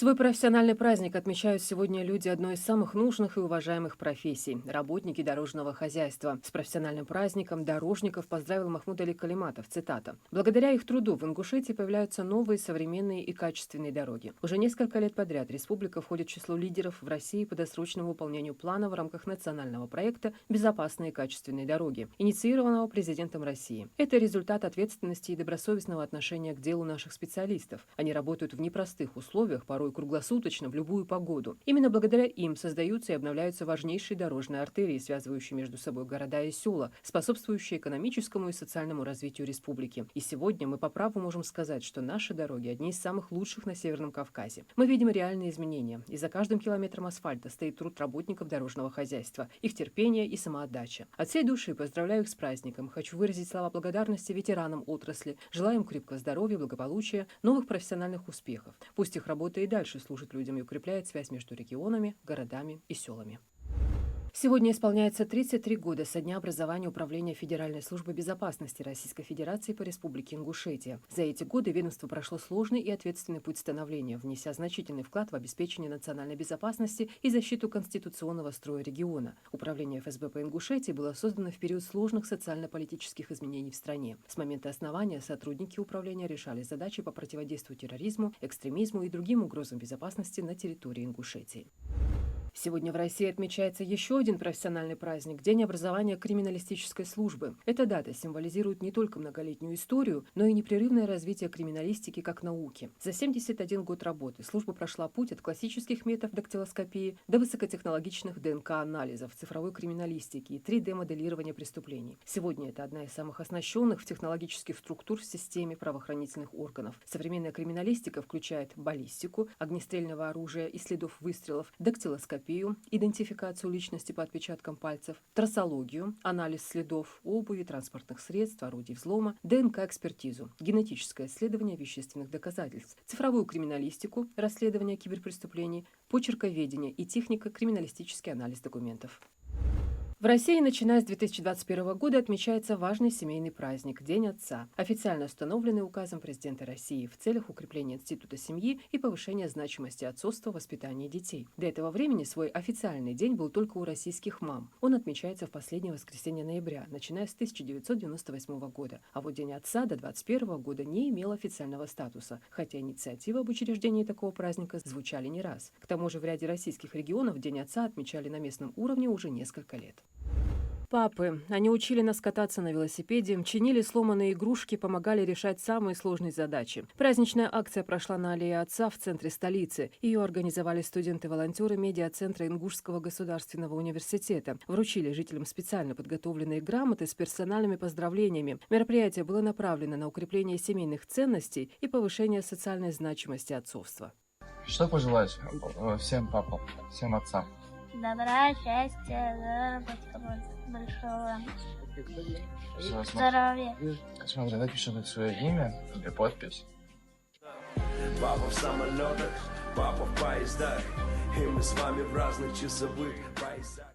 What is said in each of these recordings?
Свой профессиональный праздник отмечают сегодня люди одной из самых нужных и уважаемых профессий – работники дорожного хозяйства. С профессиональным праздником дорожников поздравил Махмуд Али Калиматов. Цитата. «Благодаря их труду в Ингушетии появляются новые, современные и качественные дороги. Уже несколько лет подряд республика входит в число лидеров в России по досрочному выполнению плана в рамках национального проекта «Безопасные и качественные дороги», инициированного президентом России. Это результат ответственности и добросовестного отношения к делу наших специалистов. Они работают в непростых условиях, порой круглосуточно, в любую погоду. Именно благодаря им создаются и обновляются важнейшие дорожные артерии, связывающие между собой города и села, способствующие экономическому и социальному развитию республики. И сегодня мы по праву можем сказать, что наши дороги одни из самых лучших на Северном Кавказе. Мы видим реальные изменения, и за каждым километром асфальта стоит труд работников дорожного хозяйства, их терпение и самоотдача. От всей души поздравляю их с праздником. Хочу выразить слова благодарности ветеранам отрасли. Желаю им крепкого здоровья, благополучия, новых профессиональных успехов. Пусть их работа и дальше служит людям и укрепляет связь между регионами, городами и селами. Сегодня исполняется 33 года со дня образования Управления Федеральной службы безопасности Российской Федерации по Республике Ингушетия. За эти годы ведомство прошло сложный и ответственный путь становления, внеся значительный вклад в обеспечение национальной безопасности и защиту конституционного строя региона. Управление ФСБ по Ингушетии было создано в период сложных социально-политических изменений в стране. С момента основания сотрудники управления решали задачи по противодействию терроризму, экстремизму и другим угрозам безопасности на территории Ингушетии. Сегодня в России отмечается еще один профессиональный праздник – День образования криминалистической службы. Эта дата символизирует не только многолетнюю историю, но и непрерывное развитие криминалистики как науки. За 71 год работы служба прошла путь от классических методов дактилоскопии до высокотехнологичных ДНК-анализов, цифровой криминалистики и 3D-моделирования преступлений. Сегодня это одна из самых оснащенных в технологических структур в системе правоохранительных органов. Современная криминалистика включает баллистику, огнестрельного оружия и следов выстрелов, дактилоскопию, идентификацию личности по отпечаткам пальцев, трассологию, анализ следов обуви, транспортных средств, орудий взлома, ДНК-экспертизу, генетическое исследование вещественных доказательств, цифровую криминалистику, расследование киберпреступлений, почерковедение и технико-криминалистический анализ документов. В России, начиная с 2021 года, отмечается важный семейный праздник – День отца, официально установленный указом президента России в целях укрепления института семьи и повышения значимости отцовства в воспитании детей. До этого времени свой официальный день был только у российских мам. Он отмечается в последнее воскресенье ноября, начиная с 1998 года. А вот День отца до 2021 года не имел официального статуса, хотя инициативы об учреждении такого праздника звучали не раз. К тому же в ряде российских регионов День отца отмечали на местном уровне уже несколько лет. Папы. Они учили нас кататься на велосипеде, чинили сломанные игрушки, помогали решать самые сложные задачи. Праздничная акция прошла на аллее Отца в центре столицы. Ее организовали студенты-волонтеры медиацентра Ингушского государственного университета. Вручили жителям специально подготовленные грамоты с персональными поздравлениями. Мероприятие было направлено на укрепление семейных ценностей и повышение социальной значимости отцовства. Что пожелаешь всем папам, всем отцам? Добра, счастья, заработка большого, здоровья. Смотри, напиши тут свое имя и подпись. Папа в самолетах, папа в поездах, и мы с вами в разных часовых поясах.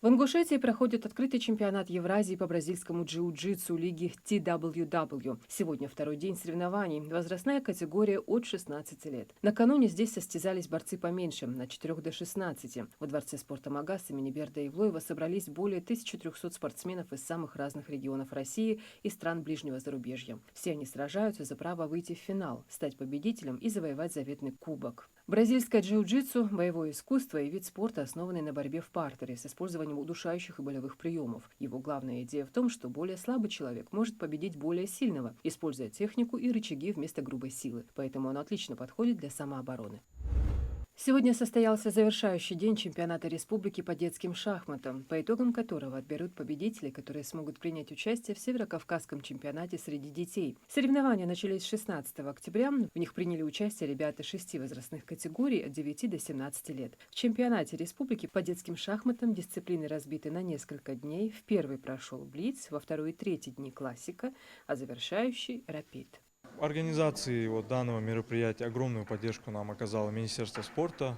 В Ингушетии проходит открытый чемпионат Евразии по бразильскому джиу-джитсу лиги TWW. Сегодня второй день соревнований. Возрастная категория от 16 лет. Накануне здесь состязались борцы поменьше, на 4 до 16. Во дворце спорта Магас имени Берда Ивлоева собрались более 1300 спортсменов из самых разных регионов России и стран ближнего зарубежья. Все они сражаются за право выйти в финал, стать победителем и завоевать заветный кубок. Бразильское джиу-джитсу – боевое искусство и вид спорта, основанный на борьбе в партере с использованием удушающих и болевых приемов. Его главная идея в том, что более слабый человек может победить более сильного, используя технику и рычаги вместо грубой силы. Поэтому он отлично подходит для самообороны. Сегодня состоялся завершающий день чемпионата республики по детским шахматам, по итогам которого отберут победителей, которые смогут принять участие в Северокавказском чемпионате среди детей. Соревнования начались 16 октября. В них приняли участие ребята 6 возрастных категорий от 9 до 17 лет. В чемпионате республики по детским шахматам дисциплины разбиты на несколько дней. В первый прошел блиц, во второй и третий дни классика, а завершающий – рапид. В организации данного мероприятия огромную поддержку нам оказало Министерство спорта.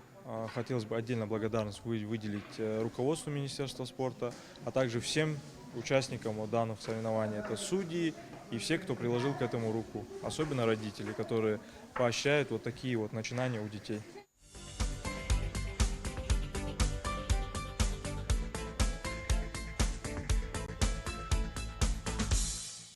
Хотелось бы отдельно благодарность выделить руководству Министерства спорта, а также всем участникам данных соревнований. Это судьи и все, кто приложил к этому руку, особенно родители, которые поощряют вот такие вот начинания у детей.